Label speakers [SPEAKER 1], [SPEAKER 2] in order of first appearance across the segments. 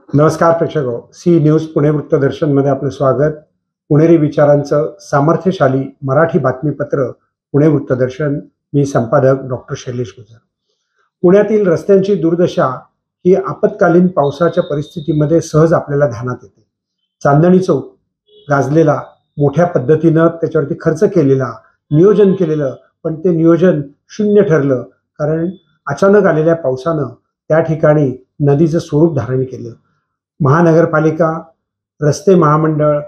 [SPEAKER 1] नमस्कार प्रेक्षको, C news Pune वृत्तदर्शन मध्ये आपले स्वागत। पुणेरी विचारांचं सामर्थ्यशाली मराठी बातमीपत्र पुणे वृत्तदर्शन। मी संपादक डॉक्टर शैलेश गुजर। पुण्यातील रस्त्यांची दुर्दशा ही आपत्कालीन पावसाच्या परिस्थितीमध्ये सहज आपल्याला ध्यानात येते। चांदणी चौक गाजलेला, मोठ्या पद्धतीनं त्याच्यावरती खर्च केलेला, नियोजन केलेलं, पण ते नियोजन शून्य ठरलं, कारण अचानक आलेल्या पावसानं त्या ठिकाणी नदीचं स्वरूप धारण केलं। महानगरपालिका, रस्ते महामंडळ,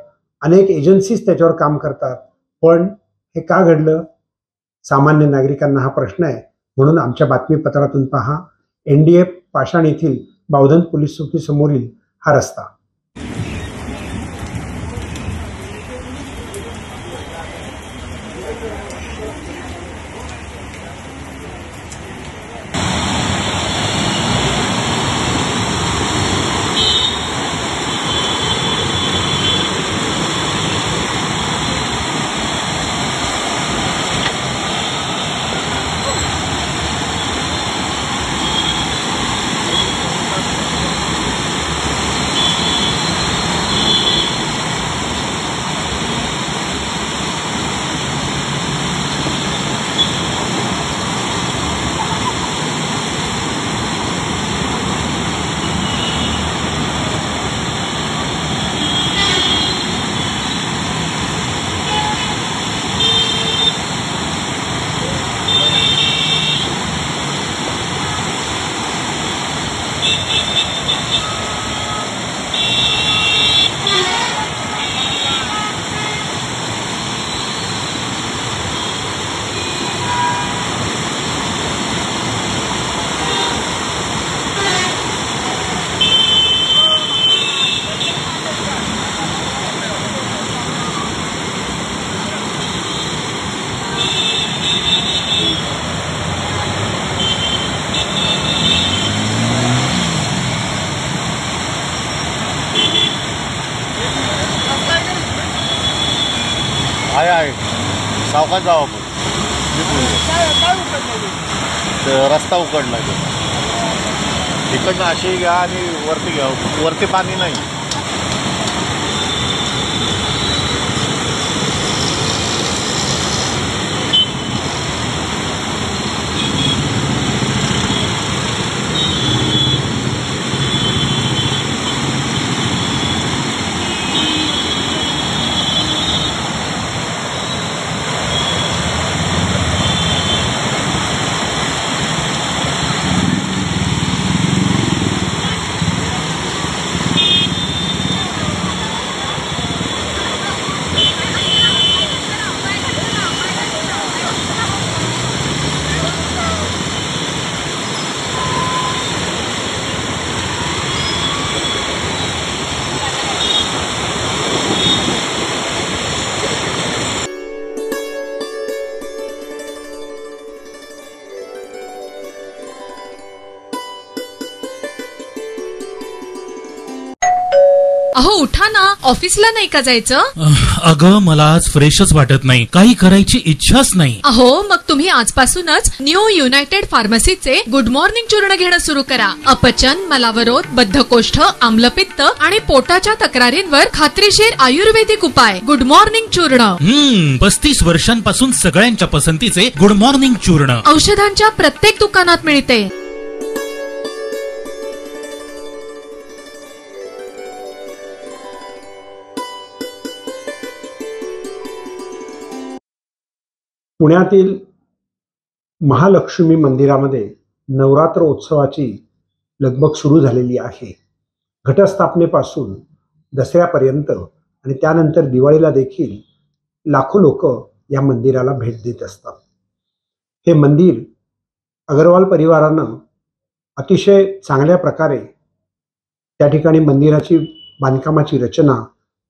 [SPEAKER 1] अनेक एजन्सीज त्याच्यावर काम करतात, पण हे का घडलं? सामान्य नागरिकांना हा प्रश्न आहे। म्हणून आमच्या बातमीपत्रातून पहा एनडीए पाषाण येथील बावधन पोलीस चौकी समोरील हा रस्ता।
[SPEAKER 2] आहे सावकाश जाऊ आपण। रस्ता उकडला तिकडनं अशी घ्या आणि वरती घ्या, वरती पाणी नाही।
[SPEAKER 3] अहो उठा ना, ऑफिसला नाही का जायचं?
[SPEAKER 4] अगं मला आज फ्रेशच वाटत नाही, काही करायची इच्छाच नाही।
[SPEAKER 3] अहो मग तुम्ही आजपासूनच न्यू युनायटेड फार्मसीचे गुड मॉर्निंग चूर्ण घेणं सुरू करा। अपचन, मलावरोध, बद्धकोष्ठ, आम्लपित्त आणि पोटाच्या तक्रारींवर खात्रीशीर आयुर्वेदिक उपाय गुड मॉर्निंग चूर्ण।
[SPEAKER 4] 35 वर्षांपासून सगळ्यांच्या पसंतीचे गुड मॉर्निंग चूर्ण
[SPEAKER 3] औषधांच्या प्रत्येक दुकानात मिळते।
[SPEAKER 1] पुण्यातील महालक्ष्मी मंदिरामध्ये नवरात्र उत्सवाची लगबग सुरू झालेली आहे। घटस्थापनेपासून दसऱ्यापर्यंत आणि त्यानंतर दिवाळीला देखील लाखो लोक या मंदिराला भेट देत असतात। हे मंदिर अगरवाल परिवारानं अतिशय चांगल्या प्रकारे त्या ठिकाणी मंदिराची बांधकामाची रचना,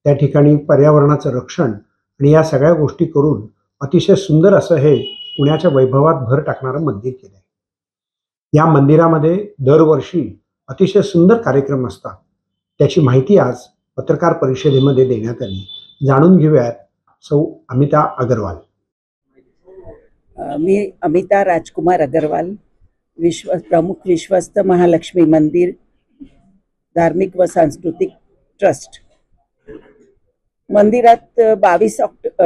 [SPEAKER 1] त्या ठिकाणी पर्यावरणाचं रक्षण आणि या सगळ्या गोष्टी करून अतिशय सुंदर असं हे पुण्याच्या वैभवात भर टाकणारं मंदिर केलं आहे। या मंदिरामध्ये दरवर्षी अतिशय सुंदर कार्यक्रम असतात, त्याची माहिती आज पत्रकार परिषदेमध्ये देण्यात आली। जाणून घेऊयात सौ अमिता अगरवाल।
[SPEAKER 5] मी अमिता राजकुमार अगरवाल, प्रमुख विश्वस्त महालक्ष्मी मंदिर धार्मिक व सांस्कृतिक ट्रस्ट. मंदिरात 22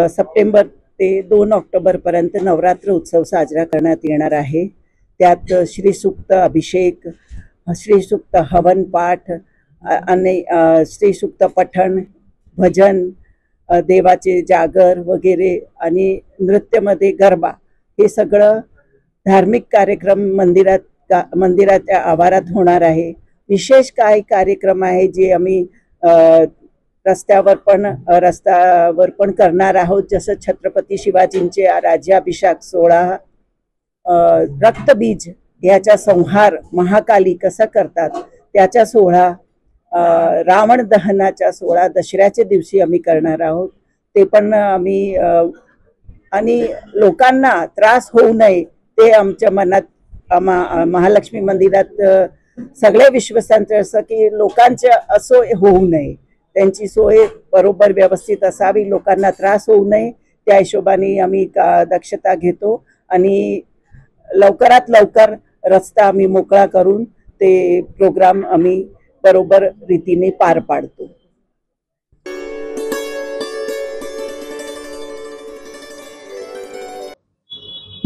[SPEAKER 5] सप्टेंबर ते 2 ऑक्टोबरपर्यंत नवरात्र उत्सव साजरा करण्यात येणार आहे. त्यात श्रीसूक्त अभिषेक, श्रीसूक्त हवन पाठ आणि श्रीसूक्त पठण, भजन, देवाचे जागर वगैरे आणि नृत्यमध्ये गरबा, हे सगळं धार्मिक कार्यक्रम मंदिराच्या आवारात होणार आहे. विशेष काही कार्यक्रम आहे जे आम्ही रस्त्यावर पण करणार आहोत. जसं छत्रपती शिवाजींचे राज्याभिषेक सोहळा, रक्तबीज याचा संहार महाकाली कसा करतात त्याचा सोहळा, रावण दहनाचा सोहळा दसऱ्याच्या दिवशी आम्ही करणार आहोत. ते पण आम्ही आणि लोकांना त्रास होऊ नये ते आमच्या मनात महालक्ष्मी मंदिरात सगळे विश्वासांचं असं की लोकांच्या असोय होऊ नये, त्यांची सोय बरोबर व्यवस्थित असावी, लोकांना त्रास होऊ नये, त्या हिशोबाने आम्ही दक्षता घेतो आणि लवकरात लवकर रस्ता आम्ही मोकळा करून ते प्रोग्राम आम्ही बरोबर रीतीने पार पाडतो.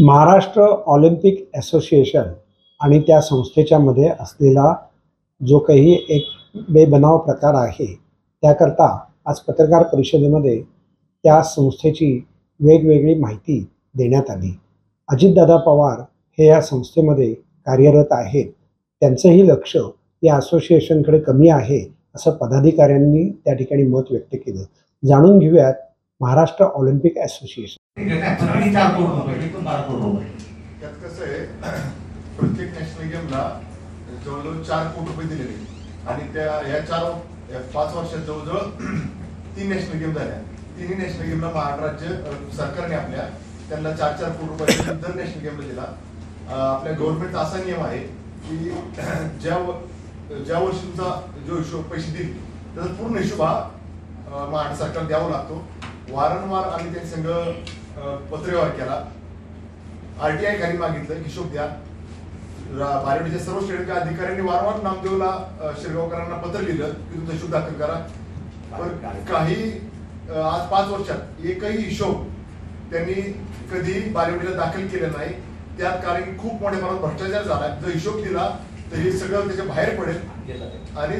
[SPEAKER 1] महाराष्ट्र ऑलिम्पिक असोसिएशन आणि त्या संस्थेच्या मध्ये असलेला जो काही एक बेबनाव प्रकार आहे, त्याकरता आज पत्रकार परिषदेमध्ये त्या संस्थेची वेगवेगळी माहिती देण्यात आली. अजितदादा पवार हे या संस्थेमध्ये कार्यरत आहेत. त्यांचंही लक्ष या असोसिएशनकडे कमी आहे असं पदाधिकाऱ्यांनी त्या ठिकाणी मत व्यक्त केलं. जाणून घेऊयात महाराष्ट्र ऑलिम्पिक असोसिएशन.
[SPEAKER 6] त्यात कसं आहे, प्रत्येक नॅशनल गेमला जवळजवळ 4 कोटी रुपये दिलेले आणि या 5 वर्षात जवळजवळ 3 नॅशनल गेम झाल्या. 3 नॅशनल गेमला महाराष्ट्र राज्य सरकारने आपल्या त्यांना 4-4 कोटी रुपये दर नॅशनल गेमला दिला. आपल्या गव्हर्नमेंटचा असा नियम आहे की ज्या वर्षी तुमचा जो हिशोब पैसे देईल त्याचा पूर्ण हिशोब हा महाराष्ट्र सरकार द्यावा लागतो. वारंवार आम्ही त्यांनी संघ पत्रव्यवहार केला, RTI खाली मागितलं हिशोब द्या. बारामतीच्या सर्व स्टेटच्या अधिकाऱ्यांनी वारंवार नामदेवला शिरगावकरांना पत्र लिहिलं की तुमचा हिशोब दाखल करा. पण काही आज 5 वर्षात एकही हिशोब त्यांनी कधी बारामतीला दाखल केलं नाही. त्यात कारण खूप मोठ्या प्रमाणात भ्रष्टाचार झाला. जर हिशोब दिला तर हे सगळं त्याच्या बाहेर पडेल आणि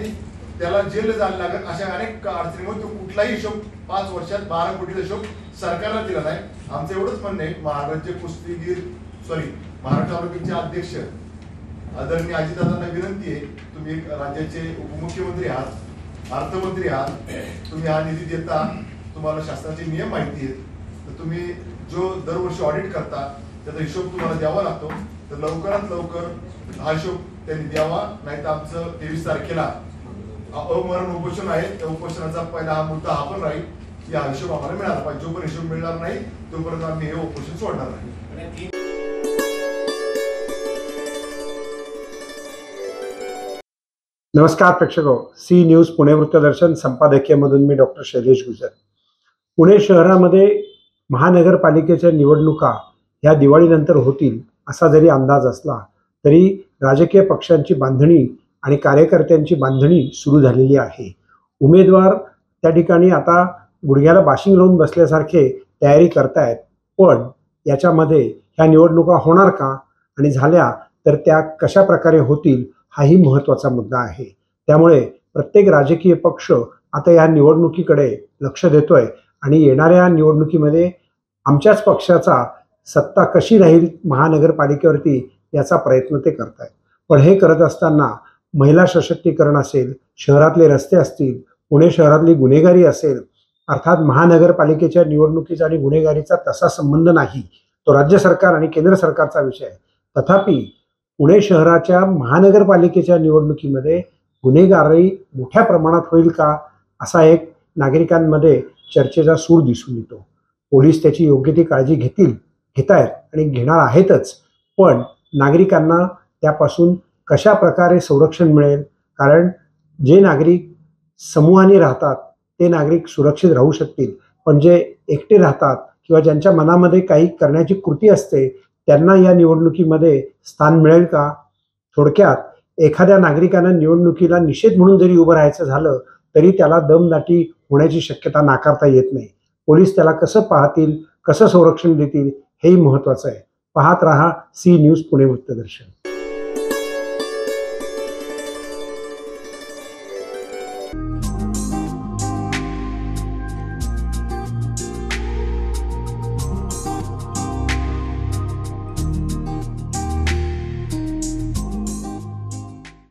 [SPEAKER 6] त्याला जेल जायला लागेल. अशा अनेक अडचणीमुळे तो कुठलाही हिशोब 5 वर्षात 12 कोटीचा हिशोब सरकारला दिला नाही. आमचं एवढंच म्हणणं आहे, महाराष्ट्र ऑलिम्पिकचे अध्यक्ष आदरणीय अजितदादांना विनंती आहे, तुम्ही एक राज्याचे उपमुख्यमंत्री आहात, अर्थमंत्री आहात, तुम्ही हा निधी देता, तुम्हाला शासनाचे नियम माहिती आहेत, तर तुम्ही जो दरवर्षी ऑडिट करता त्याचा हिशोब तुम्हाला द्यावा लागतो. तर लवकरात लवकर हा हिशोब त्यांनी द्यावा, नाही तर आमचं 23 तारखेला अमरण उपोषण आहे. त्या उपोषणाचा पहिला हा मुद्दा हा पण राहील की हा हिशोब आम्हाला मिळाला पाहिजे. जोपर्यंत हिशोब मिळणार नाही तोपर्यंत आम्ही हे उपोषण सोडणार नाही.
[SPEAKER 1] नमस्कार प्रेक्षको, सी न्यूज पुणे वृत्तदर्शन संपादकीयमधून मी डॉक्टर शैलेश गुजर. पुणे शहरामध्ये महानगरपालिकेच्या निवडणुका ह्या दिवाळीनंतर होतील असा जरी अंदाज असला तरी राजकीय पक्षांची बांधणी आणि कार्यकर्त्यांची बांधणी सुरू झालेली आहे. उमेदवार त्या ठिकाणी आता गुडघ्याला बाशिंग लावून बसल्यासारखे तयारी करतायत. पण याच्यामध्ये ह्या निवडणुका होणार का आणि झाल्या तर त्या कशा प्रकारे होतील हाही महत्त्वाचा मुद्दा आहे. त्यामुळे प्रत्येक राजकीय पक्ष आता या निवडणुकीकडे लक्ष देतोय आणि येणाऱ्या निवडणुकीमध्ये आमच्याच पक्षाचा सत्ता कशी राहील महानगरपालिकेवरती याचा प्रयत्न ते करतायत. पण हे करत असताना महिला सशक्तीकरण असेल, शहरातले रस्ते असतील, पुणे शहरातली गुन्हेगारी असेल, अर्थात महानगरपालिकेच्या निवडणुकीचा आणि गुन्हेगारीचा तसा संबंध नाही, तो राज्य सरकार आणि केंद्र सरकारचा विषय आहे. तथापि पुणे शहराच्या महानगरपालिकेच्या निवडणुकीमध्ये गुन्हेगारी मोठ्या प्रमाणात होईल का असा एक नागरिकांमध्ये चर्चेचा सूर दिसून येतो. पोलीस त्याची योग्य ती काळजी घेत आहेत आणि घेणार आहेतच. पण नागरिकांना त्यापासून कशा प्रकारे संरक्षण मिळेल, कारण जे नागरिक समूहाने राहतात ते नागरिक सुरक्षित राहू शकतील, पण जे एकटे राहतात किंवा ज्यांच्या मनामध्ये काही करण्याची कृती असते त्यांना या निवडणुकीमध्ये स्थान मिळेल का? थोडक्यात एखाद्या नागरिकानं निवडणुकीला निषेध म्हणून जरी उभं राहायचं झालं तरी त्याला दमदाटी होण्याची शक्यता नाकारता येत नाही. पोलीस त्याला कसं पाहतील, कसं संरक्षण देतील हेही महत्त्वाचं आहे. पाहत रहा सी न्यूज पुणे वृत्तदर्शन.